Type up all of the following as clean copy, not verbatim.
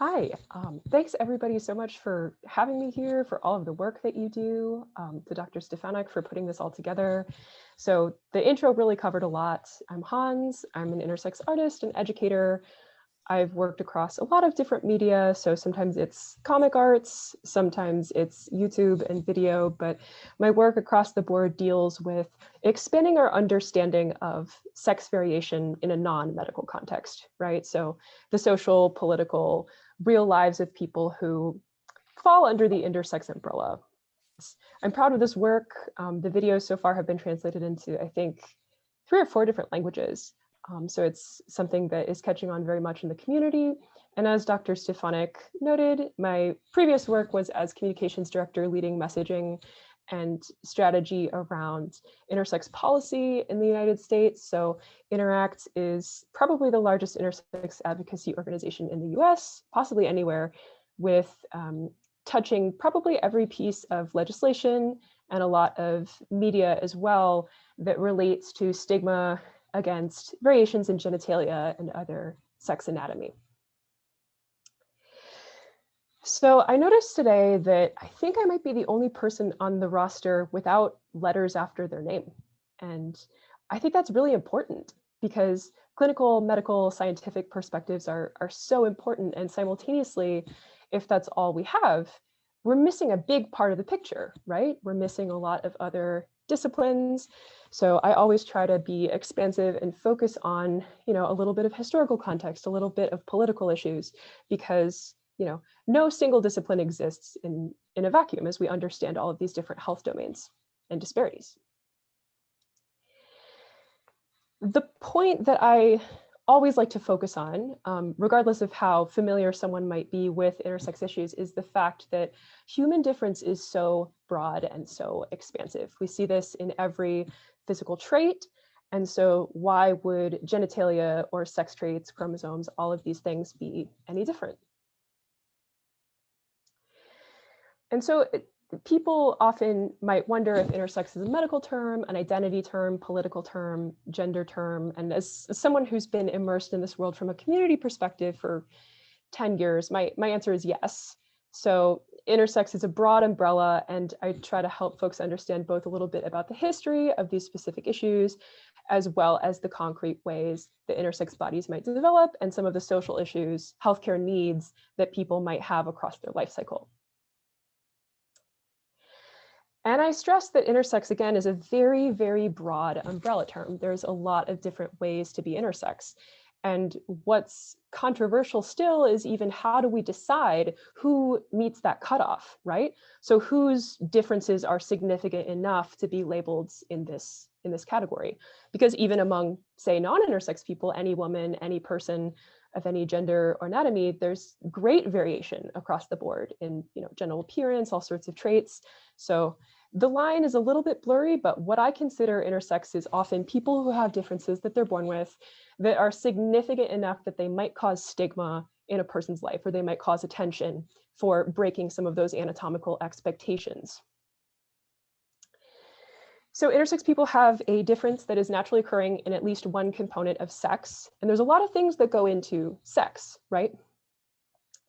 Hi, thanks everybody so much for having me here, for all of the work that you do, to Dr. Stefanik for putting this all together. So the intro really covered a lot. I'm Hans, I'm an intersex artist and educator. I've worked across a lot of different media, so sometimes it's comic arts, sometimes it's YouTube and video, but my work across the board deals with expanding our understanding of sex variation in a non-medical context, right? So the social, political, real lives of people who fall under the intersex umbrella. I'm proud of this work. The videos so far have been translated into, I think, 3 or 4 different languages. So it's something that is catching on very much in the community. And as Dr. Stefanik noted, my previous work was as communications director leading messaging and strategy around intersex policy in the United States. So Interact is probably the largest intersex advocacy organization in the US, possibly anywhere, with touching probably every piece of legislation and a lot of media as well that relates to stigma against variations in genitalia and other sex anatomy. So I noticed today that I think I might be the only person on the roster without letters after their name. And I think that's really important because clinical, medical, scientific perspectives are so important. And simultaneously, if that's all we have, we're missing a big part of the picture, right? We're missing a lot of other disciplines. So I always try to be expansive and focus on, a little bit of historical context, a little bit of political issues, because, no single discipline exists in a vacuum as we understand all of these different health domains and disparities. The point that I always like to focus on, regardless of how familiar someone might be with intersex issues, is the fact that human difference is so broad and so expansive. We see this in every physical trait. And so why would genitalia or sex traits, chromosomes, all of these things be any different? And so people often might wonder if intersex is a medical term, an identity term, political term, gender term. And as someone who's been immersed in this world from a community perspective for 10 years, my answer is yes. So intersex is a broad umbrella, and I try to help folks understand both a little bit about the history of these specific issues, as well as the concrete ways that intersex bodies might develop and some of the social issues, healthcare needs that people might have across their life cycle. And I stress that intersex, again, is a very, very broad umbrella term. There's a lot of different ways to be intersex. And what's controversial still is even how do we decide who meets that cutoff, right? So whose differences are significant enough to be labeled in this category? Because even among, say, non-intersex people, any woman, any person of any gender or anatomy, there's great variation across the board in general appearance, all sorts of traits. So the line is a little bit blurry, but what I consider intersex is often people who have differences that they're born with that are significant enough that they might cause stigma in a person's life, or they might cause attention for breaking some of those anatomical expectations. So intersex people have a difference that is naturally occurring in at least one component of sex. And there's a lot of things that go into sex, right?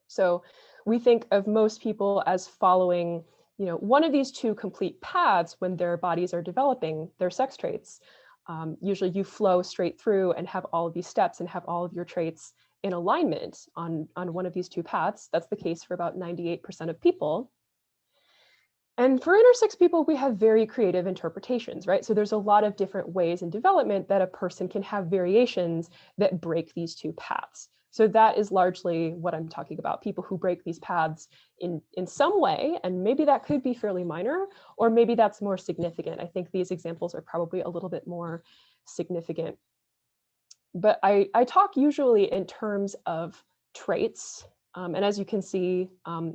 So we think of most people as following, one of these 2 complete paths when their bodies are developing their sex traits. Usually you flow straight through and have all of these steps and have all of your traits in alignment on one of these 2 paths. That's the case for about 98% of people. And for intersex people, we have very creative interpretations, right? So there's a lot of different ways in development that a person can have variations that break these 2 paths. So that is largely what I'm talking about, people who break these paths in some way, and maybe that could be fairly minor, or maybe that's more significant. I think these examples are probably a little bit more significant. But I talk usually in terms of traits. And as you can see,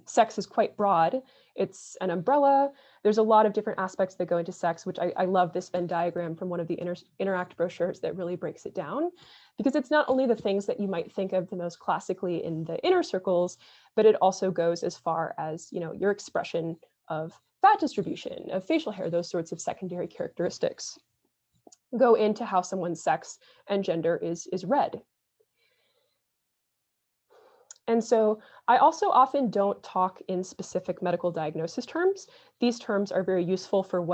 sex is quite broad. It's an umbrella. There's a lot of different aspects that go into sex, which I love this Venn diagram from one of the Interact brochures that really breaks it down, because it's not only the things that you might think of the most classically in the inner circles, but it also goes as far as, your expression of fat distribution, of facial hair, those sorts of secondary characteristics go into how someone's sex and gender is read. And so I also often don't talk in specific medical diagnosis terms. These terms are very useful for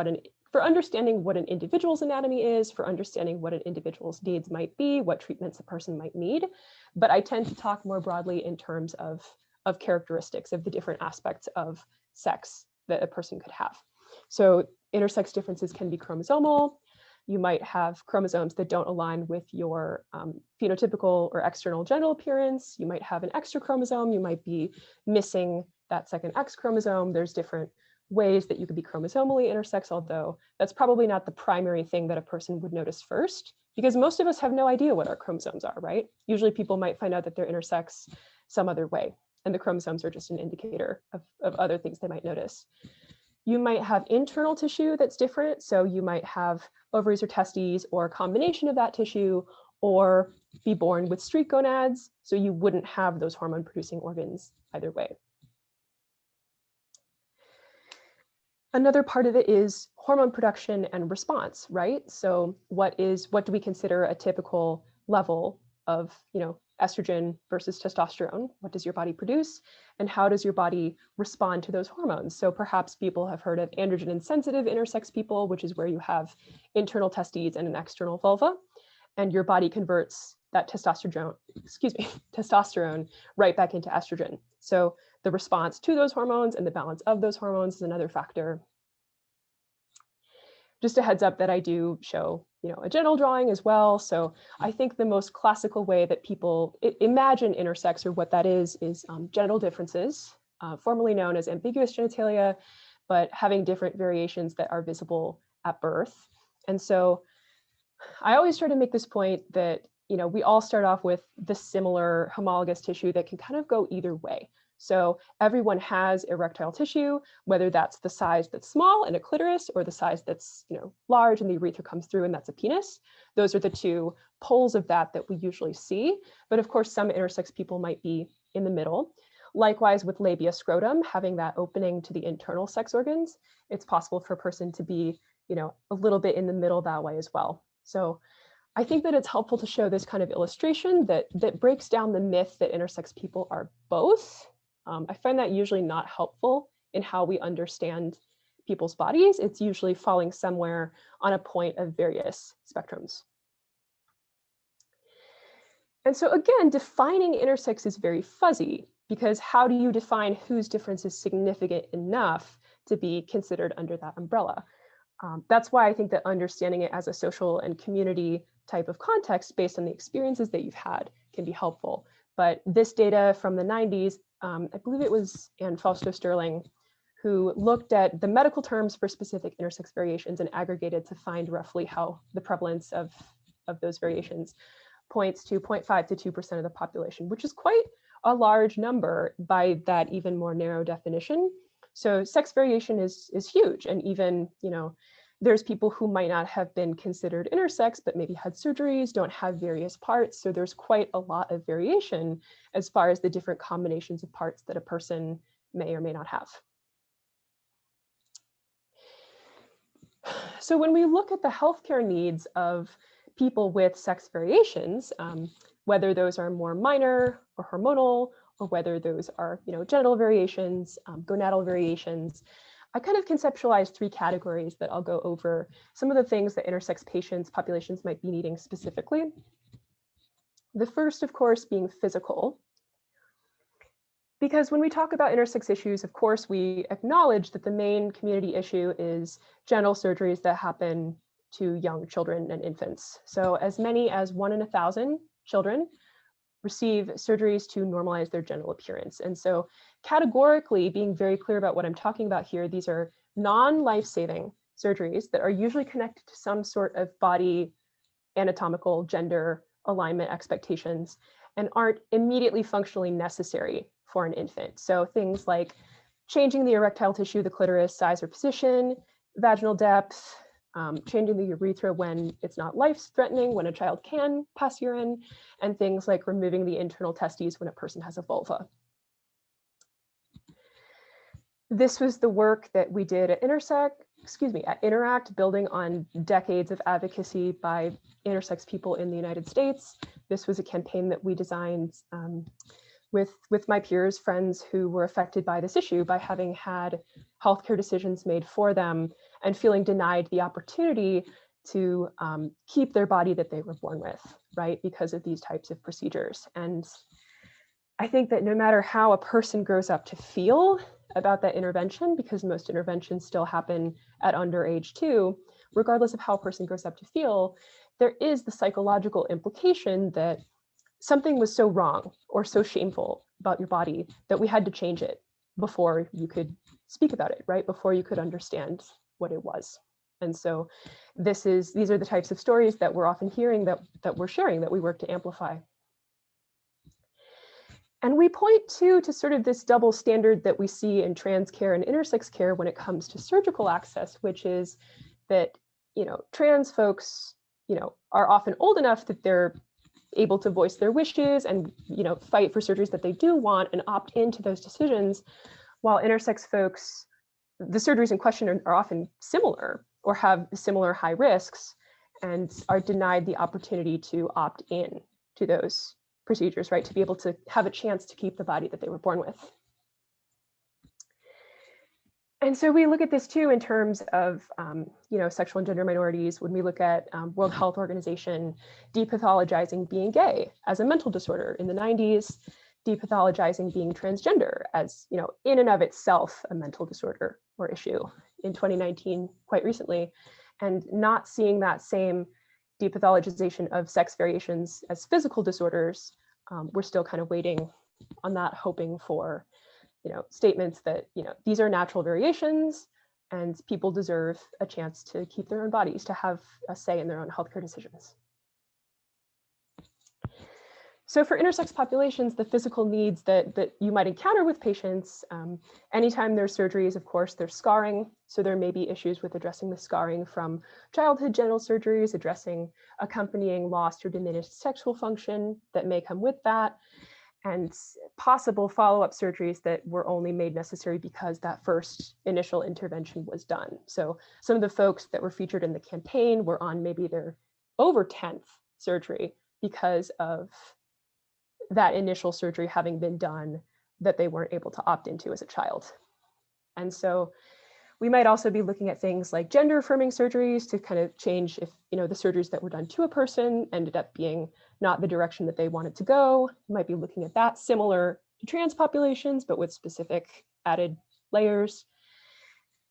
understanding what an individual's anatomy is, for understanding what an individual's needs might be, what treatments a person might need. But I tend to talk more broadly in terms of characteristics of the different aspects of sex that a person could have. So intersex differences can be chromosomal. You might have chromosomes that don't align with your phenotypical or external genital appearance. You might have an extra chromosome. You might be missing that second X chromosome. There's different ways that you could be chromosomally intersex, although that's probably not the primary thing that a person would notice first, because most of us have no idea what our chromosomes are, right? Usually people might find out that they're intersex some other way, and the chromosomes are just an indicator of other things they might notice. You might have internal tissue that's different. So you might have ovaries or testes or a combination of that tissue, or be born with streak gonads. So you wouldn't have those hormone producing organs either way. Another part of it is hormone production and response, right? So what do we consider a typical level of, estrogen versus testosterone? What does your body produce? And how does your body respond to those hormones? So perhaps people have heard of androgen insensitive intersex people, which is where you have internal testes and an external vulva, and your body converts that testosterone right back into estrogen. So the response to those hormones and the balance of those hormones is another factor. Just a heads up that I do show, a genital drawing as well. So I think the most classical way that people imagine intersex, or what that is genital differences, formerly known as ambiguous genitalia, but having different variations that are visible at birth. And so I always try to make this point that, we all start off with the similar homologous tissue that can kind of go either way. So everyone has erectile tissue, whether that's the size that's small in a clitoris or the size that's large and the urethra comes through and that's a penis. Those are the two poles of that we usually see. But of course, some intersex people might be in the middle. Likewise with labia scrotum, having that opening to the internal sex organs, it's possible for a person to be a little bit in the middle that way as well. So I think that it's helpful to show this kind of illustration that breaks down the myth that intersex people are both. I find that usually not helpful in how we understand people's bodies. It's usually falling somewhere on a point of various spectrums. And so again, defining intersex is very fuzzy, because how do you define whose difference is significant enough to be considered under that umbrella? That's why I think that understanding it as a social and community type of context based on the experiences that you've had can be helpful. But this data from the 90s, I believe it was Anne Fausto Sterling, who looked at the medical terms for specific intersex variations and aggregated to find roughly how the prevalence of those variations points to 0.5 to 2% of the population, which is quite a large number by that even more narrow definition. So sex variation is huge. And even, there's people who might not have been considered intersex, but maybe had surgeries, don't have various parts. So there's quite a lot of variation as far as the different combinations of parts that a person may or may not have. So when we look at the healthcare needs of people with sex variations, whether those are more minor or hormonal, or whether those are genital variations, gonadal variations, I kind of conceptualize three categories that I'll go over some of the things that intersex populations might be needing specifically. The first, of course, being physical. Because when we talk about intersex issues, of course, we acknowledge that the main community issue is genital surgeries that happen to young children and infants. So as many as 1 in 1,000 children receive surgeries to normalize their genital appearance. And so categorically, being very clear about what I'm talking about here, these are non-life-saving surgeries that are usually connected to some sort of body anatomical gender alignment expectations and aren't immediately functionally necessary for an infant. So things like changing the erectile tissue, the clitoris size or position, vaginal depth, changing the urethra when it's not life-threatening, when a child can pass urine, and things like removing the internal testes when a person has a vulva. This was the work that we did at Interact, building on decades of advocacy by intersex people in the United States. This was a campaign that we designed with my peers, friends who were affected by this issue, by having had healthcare decisions made for them and feeling denied the opportunity to keep their body that they were born with, right? Because of these types of procedures. And I think that no matter how a person grows up to feel about that intervention, because most interventions still happen at under age 2, regardless of how a person grows up to feel, there is the psychological implication that something was so wrong or so shameful about your body that we had to change it before you could speak about it, right? Before you could understand what it was. And so these are the types of stories that we're often hearing, that we're sharing, that we work to amplify. And we point to sort of this double standard that we see in trans care and intersex care when it comes to surgical access, which is that, trans folks, are often old enough that they're able to voice their wishes and, fight for surgeries that they do want and opt into those decisions, while intersex folks, the surgeries in question are often similar or have similar high risks and are denied the opportunity to opt in to those procedures, right? To be able to have a chance to keep the body that they were born with. And so we look at this too in terms of, sexual and gender minorities. When we look at World Health Organization depathologizing being gay as a mental disorder in the 90s, depathologizing being transgender as, in and of itself a mental disorder or issue in 2019, quite recently, and not seeing that same depathologization of sex variations as physical disorders. We're still kind of waiting on that, hoping for statements that, these are natural variations and people deserve a chance to keep their own bodies, to have a say in their own healthcare decisions. So for intersex populations, the physical needs that you might encounter with patients, anytime there's surgeries, of course, there's scarring. So there may be issues with addressing the scarring from childhood genital surgeries, addressing accompanying lost or diminished sexual function that may come with that, and possible follow-up surgeries that were only made necessary because that first initial intervention was done. So some of the folks that were featured in the campaign were on maybe their over 10th surgery because of that initial surgery having been done that they weren't able to opt into as a child. And so we might also be looking at things like gender-affirming surgeries to kind of change if, the surgeries that were done to a person ended up being not the direction that they wanted to go. We might be looking at that similar to trans populations, but with specific added layers.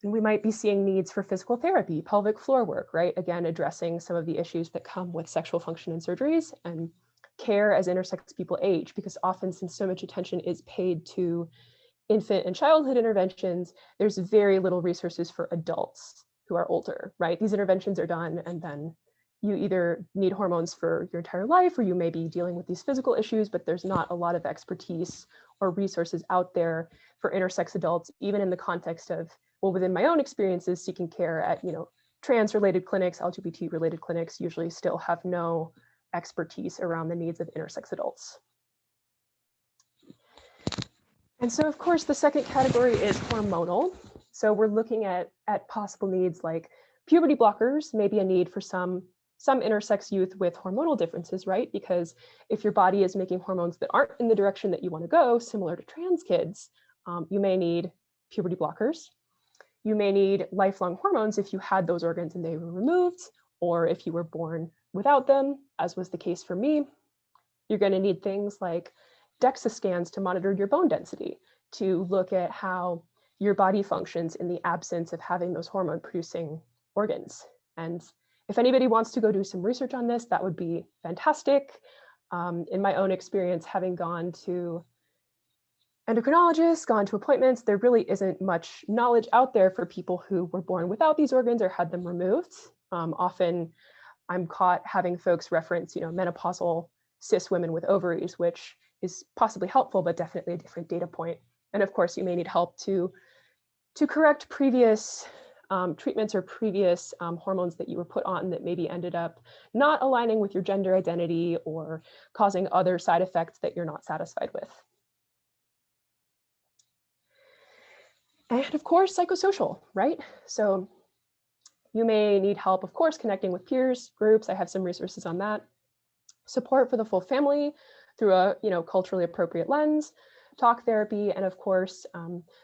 And we might be seeing needs for physical therapy, pelvic floor work, right? Again, addressing some of the issues that come with sexual function in surgeries, and care as intersex people age, because often, since so much attention is paid to infant and childhood interventions, there's very little resources for adults who are older, right? These interventions are done and then you either need hormones for your entire life or you may be dealing with these physical issues, but there's not a lot of expertise or resources out there for intersex adults, even in the context of, well, within my own experiences, seeking care at, trans-related clinics, LGBT-related clinics usually still have no expertise around the needs of intersex adults. And so, of course, the second category is hormonal. So we're looking at possible needs like puberty blockers, maybe a need for some intersex youth with hormonal differences, right? Because if your body is making hormones that aren't in the direction that you want to go, similar to trans kids, you may need puberty blockers. You may need lifelong hormones if you had those organs and they were removed, or if you were born without them, as was the case for me. You're going to need things like DEXA scans to monitor your bone density, to look at how your body functions in the absence of having those hormone producing organs. And if anybody wants to go do some research on this, that would be fantastic. In my own experience, having gone to endocrinologists, gone to appointments, there really isn't much knowledge out there for people who were born without these organs or had them removed. Often I'm caught having folks reference, menopausal cis women with ovaries, which is possibly helpful, but definitely a different data point. And of course, you may need help to correct previous treatments or previous hormones that you were put on that maybe ended up not aligning with your gender identity or causing other side effects that you're not satisfied with. And of course, psychosocial, right? So you may need help, of course, connecting with peers, groups. I have some resources on that. Support for the full family, through a culturally appropriate lens, talk therapy, and of course,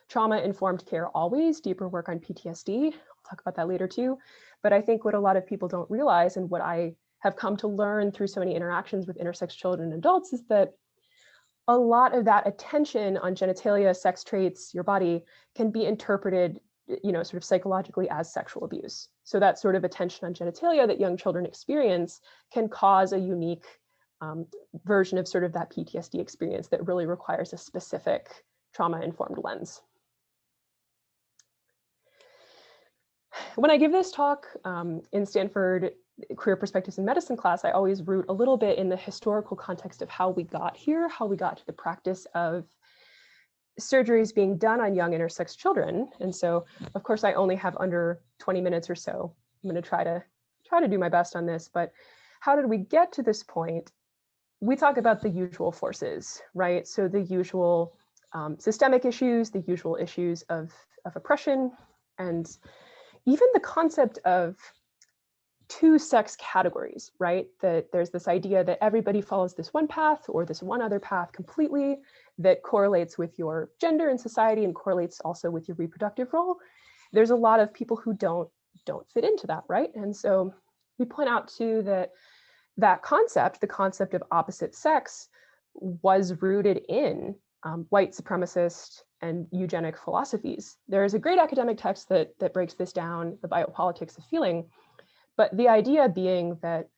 trauma-informed care always, deeper work on PTSD. I'll talk about that later too. But I think what a lot of people don't realize, and what I have come to learn through so many interactions with intersex children and adults, is that a lot of that attention on genitalia, sex traits, your body, can be interpreted, sort of psychologically as sexual abuse. So that sort of attention on genitalia that young children experience can cause a unique version of sort of that PTSD experience that really requires a specific trauma-informed lens. When I give this talk in Stanford Career Perspectives in Medicine class, I always root a little bit in the historical context of how we got here, how we got to the practice of surgeries being done on young intersex children. And so, of course, I only have under 20 minutes or so. I'm going to try to do my best on this, but how did we get to this point? We talk about the usual forces, right? So the usual systemic issues, the usual issues of oppression, and even the concept of two sex categories, right? That there's this idea that everybody follows this one path or this one other path completely that correlates with your gender in society and correlates also with your reproductive role. There's a lot of people who don't fit into that, right? And so we point out too that concept, the concept of opposite sex, was rooted in white supremacist and eugenic philosophies. There is a great academic text that breaks this down, the Biopolitics of Feeling. But the idea being that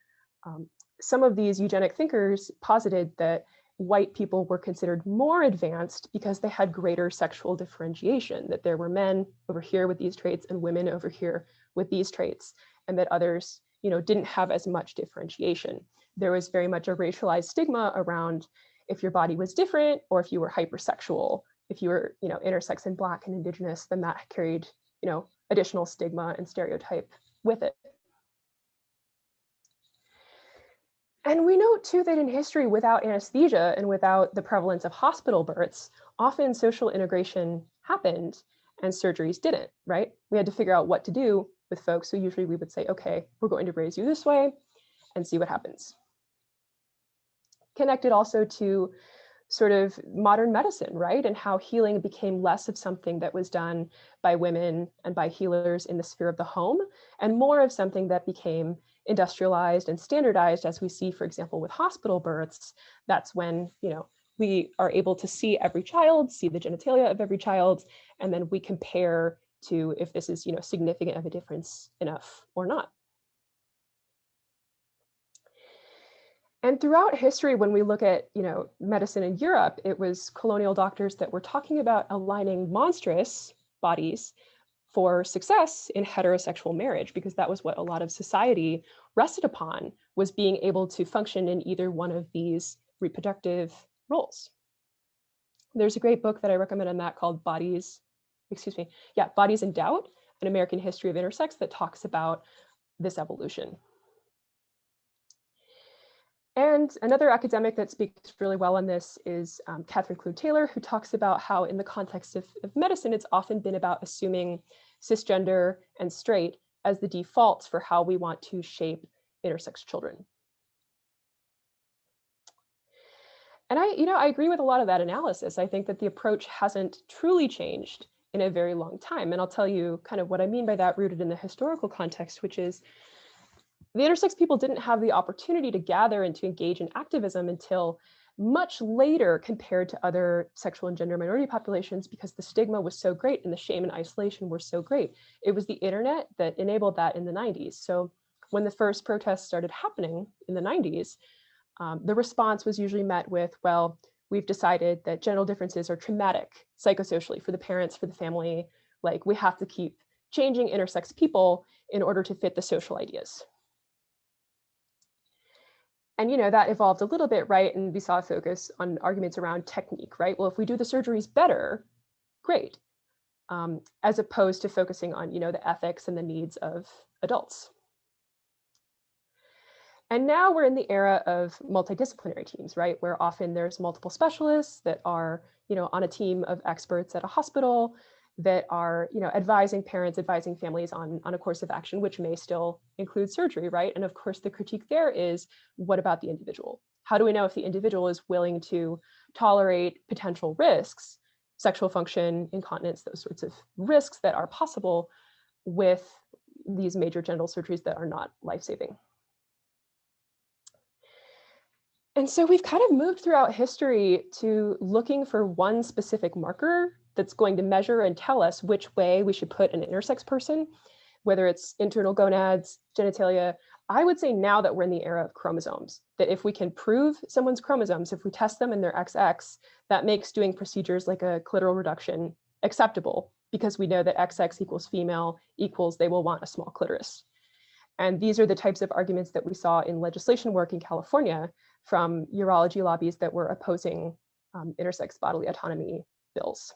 some of these eugenic thinkers posited that white people were considered more advanced because they had greater sexual differentiation, that there were men over here with these traits and women over here with these traits, and that others, didn't have as much differentiation. There was very much a racialized stigma around if your body was different or if you were hypersexual, if you were, intersex and Black and Indigenous, then that carried, additional stigma and stereotype with it. And we know too that in history, without anesthesia and without the prevalence of hospital births, often social integration happened and surgeries didn't, right? We had to figure out what to do with folks. So usually we would say, okay, we're going to raise you this way and see what happens. Connected also to sort of modern medicine, right? And how healing became less of something that was done by women and by healers in the sphere of the home, and more of something that became industrialized and standardized, as we see, for example, with hospital births. That's when, we are able to see every child, see the genitalia of every child, and then we compare to if this is, significant of a difference enough or not. And throughout history, when we look at, medicine in Europe, it was colonial doctors that were talking about aligning monstrous bodies for success in heterosexual marriage, because that was what a lot of society rested upon, was being able to function in either one of these reproductive roles. There's a great book that I recommend on that called Bodies in Doubt, An American History of Intersex, that talks about this evolution. And another academic that speaks really well on this is Catherine Clune-Taylor, who talks about how in the context of medicine, it's often been about assuming cisgender and straight as the defaults for how we want to shape intersex children. And I agree with a lot of that analysis. I think that the approach hasn't truly changed in a very long time. And I'll tell you kind of what I mean by that, rooted in the historical context, which is the intersex people didn't have the opportunity to gather and to engage in activism until much later compared to other sexual and gender minority populations, because the stigma was so great and the shame and isolation were so great. It was the internet that enabled that in the 90s. So when the first protests started happening in the 90s, the response was usually met with, well, we've decided that genital differences are traumatic psychosocially for the parents, for the family. Like, we have to keep changing intersex people in order to fit the social ideas. And that evolved a little bit, right? And we saw a focus on arguments around technique, right? Well, if we do the surgeries better, great. As opposed to focusing on, the ethics and the needs of adults. And now we're in the era of multidisciplinary teams, right? Where often there's multiple specialists that are, on a team of experts at a hospital that are, advising parents, advising families on a course of action, which may still include surgery, right? And of course, the critique there is, what about the individual? How do we know if the individual is willing to tolerate potential risks, sexual function, incontinence, those sorts of risks that are possible with these major genital surgeries that are not life-saving? And so we've kind of moved throughout history to looking for one specific marker that's going to measure and tell us which way we should put an intersex person, whether it's internal gonads, genitalia. I would say now that we're in the era of chromosomes, that if we can prove someone's chromosomes, if we test them in their XX, that makes doing procedures like a clitoral reduction acceptable, because we know that XX equals female equals they will want a small clitoris. And these are the types of arguments that we saw in legislation work in California from urology lobbies that were opposing intersex bodily autonomy bills.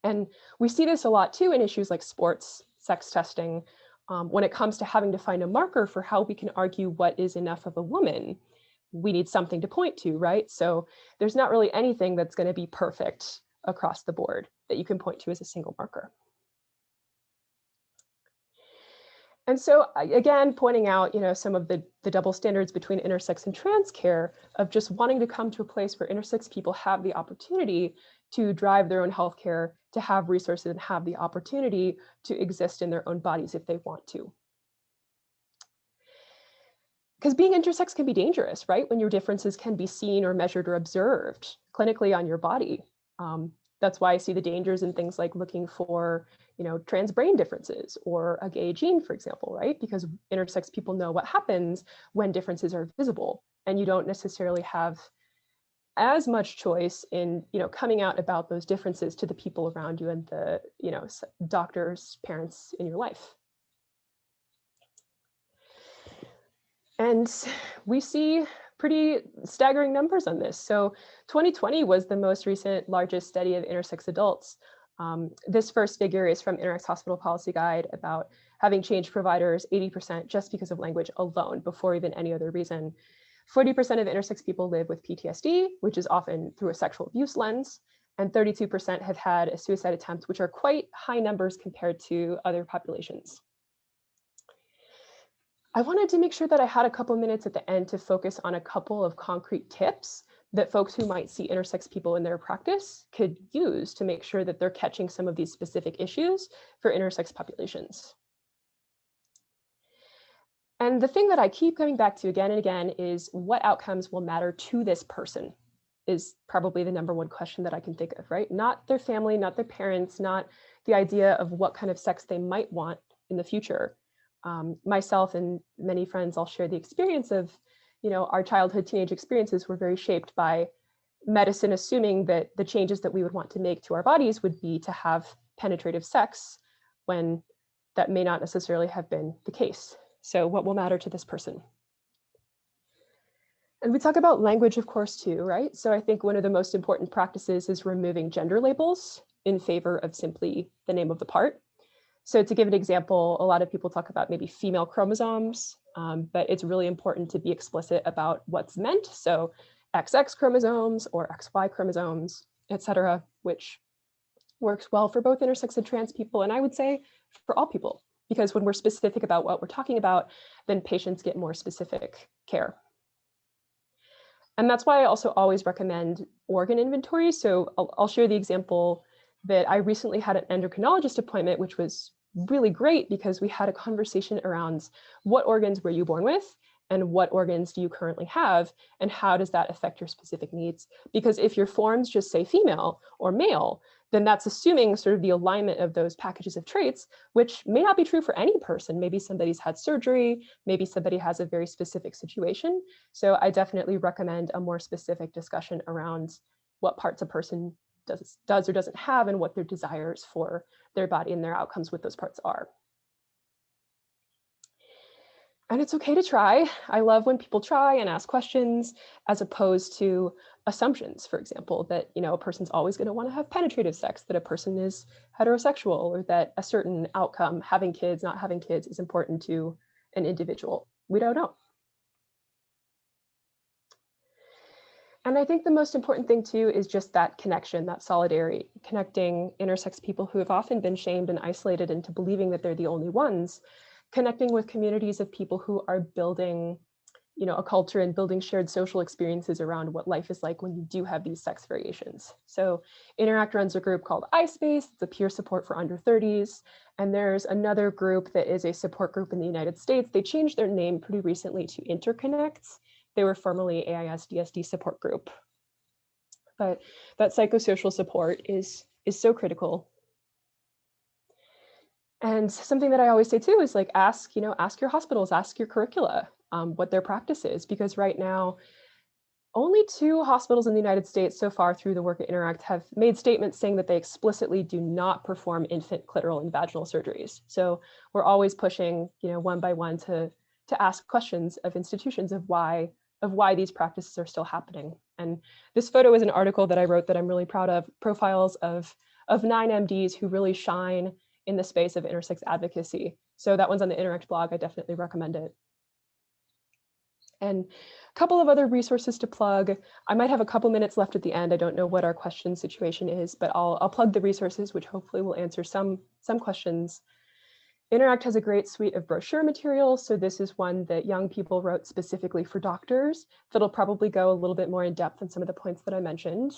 And we see this a lot too in issues like sports, sex testing, when it comes to having to find a marker for how we can argue what is enough of a woman. We need something to point to, right? So there's not really anything that's going to be perfect across the board that you can point to as a single marker. And so again, pointing out, some of the double standards between intersex and trans care of just wanting to come to a place where intersex people have the opportunity to drive their own healthcare, to have resources and have the opportunity to exist in their own bodies if they want to. Because being intersex can be dangerous, right? When your differences can be seen or measured or observed clinically on your body. That's why I see the dangers in things like looking for, trans brain differences or a gay gene, for example, right? Because intersex people know what happens when differences are visible, and you don't necessarily have as much choice in, coming out about those differences to the people around you and the, doctors, parents in your life. And we see pretty staggering numbers on this. So 2020 was the most recent largest study of intersex adults. This first figure is from Intersex Hospital Policy Guide about having changed providers 80% just because of language alone, before even any other reason. 40% of intersex people live with PTSD, which is often through a sexual abuse lens, and 32% have had a suicide attempt, which are quite high numbers compared to other populations. I wanted to make sure that I had a couple minutes at the end to focus on a couple of concrete tips that folks who might see intersex people in their practice could use to make sure that they're catching some of these specific issues for intersex populations. And the thing that I keep coming back to again and again is what outcomes will matter to this person is probably the number one question that I can think of, right? Not their family, not their parents, not the idea of what kind of sex they might want in the future. Myself and many friends all share the experience of, our childhood teenage experiences were very shaped by medicine assuming that the changes that we would want to make to our bodies would be to have penetrative sex, when that may not necessarily have been the case. So what will matter to this person? And we talk about language, of course, too, right? So I think one of the most important practices is removing gender labels in favor of simply the name of the part. So to give an example, a lot of people talk about maybe female chromosomes, but it's really important to be explicit about what's meant. So XX chromosomes or XY chromosomes, et cetera, which works well for both intersex and trans people. And I would say for all people, because when we're specific about what we're talking about, then patients get more specific care. And that's why I also always recommend organ inventory. So I'll share the example that I recently had an endocrinologist appointment, which was really great because we had a conversation around what organs were you born with and what organs do you currently have and how does that affect your specific needs? Because if your forms just say female or male, then that's assuming sort of the alignment of those packages of traits, which may not be true for any person. Maybe somebody's had surgery, maybe somebody has a very specific situation. So I definitely recommend a more specific discussion around what parts a person does or doesn't have and what their desires for their body and their outcomes with those parts are. And it's okay to try. I love when people try and ask questions as opposed to assumptions, for example, that a person's always going to want to have penetrative sex, that a person is heterosexual, or that a certain outcome, having kids, not having kids, is important to an individual. We don't know. And I think the most important thing too is just that connection, that solidarity, connecting intersex people who have often been shamed and isolated into believing that they're the only ones, connecting with communities of people who are building a culture and building shared social experiences around what life is like when you do have these sex variations. So Interact runs a group called iSpace. It's a peer support for under 30s. And there's another group that is a support group in the United States. They changed their name pretty recently to Interconnects. They were formerly AIS-DSD support group. But that psychosocial support is so critical. And something that I always say too is like ask your hospitals, ask your curricula what their practice is, because right now only 2 hospitals in the United States so far through the work at Interact have made statements saying that they explicitly do not perform infant clitoral and vaginal surgeries. So we're always pushing, one by one to ask questions of institutions of why these practices are still happening. And this photo is an article that I wrote that I'm really proud of, profiles of 9 MDs who really shine in the space of intersex advocacy. So that one's on the Interact blog. I definitely recommend it. And a couple of other resources to plug. I might have a couple minutes left at the end. I don't know what our question situation is, but I'll plug the resources, which hopefully will answer some questions. Interact has a great suite of brochure materials. So this is one that young people wrote specifically for doctors that'll probably go a little bit more in depth on some of the points that I mentioned.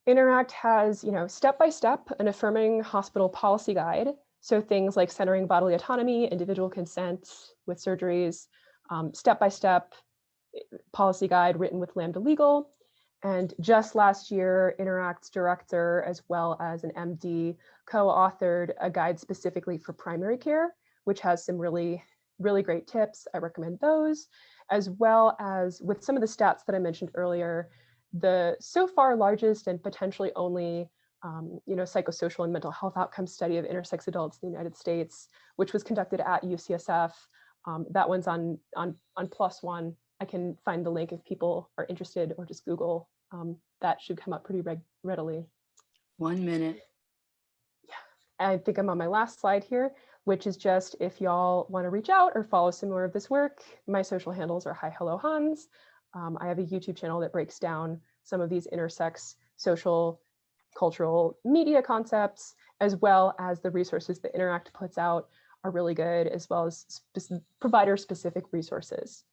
Interact has, step-by-step an affirming hospital policy guide. So things like centering bodily autonomy, individual consent with surgeries, step-by-step policy guide written with Lambda Legal. And just last year, Interact's director, as well as an MD, co-authored a guide specifically for primary care, which has some really, really great tips. I recommend those, as well as with some of the stats that I mentioned earlier, the so far largest and potentially only psychosocial and mental health outcome study of intersex adults in the United States, which was conducted at UCSF. That one's on Plus One. I can find the link if people are interested, or just Google. That should come up pretty readily. 1 minute. Yeah, I think I'm on my last slide here, which is just if y'all want to reach out or follow some more of this work, my social handles are Hi Hello Hans. I have a YouTube channel that breaks down some of these intersex social, cultural media concepts, as well as the resources that Interact puts out are really good, as well as provider-specific resources.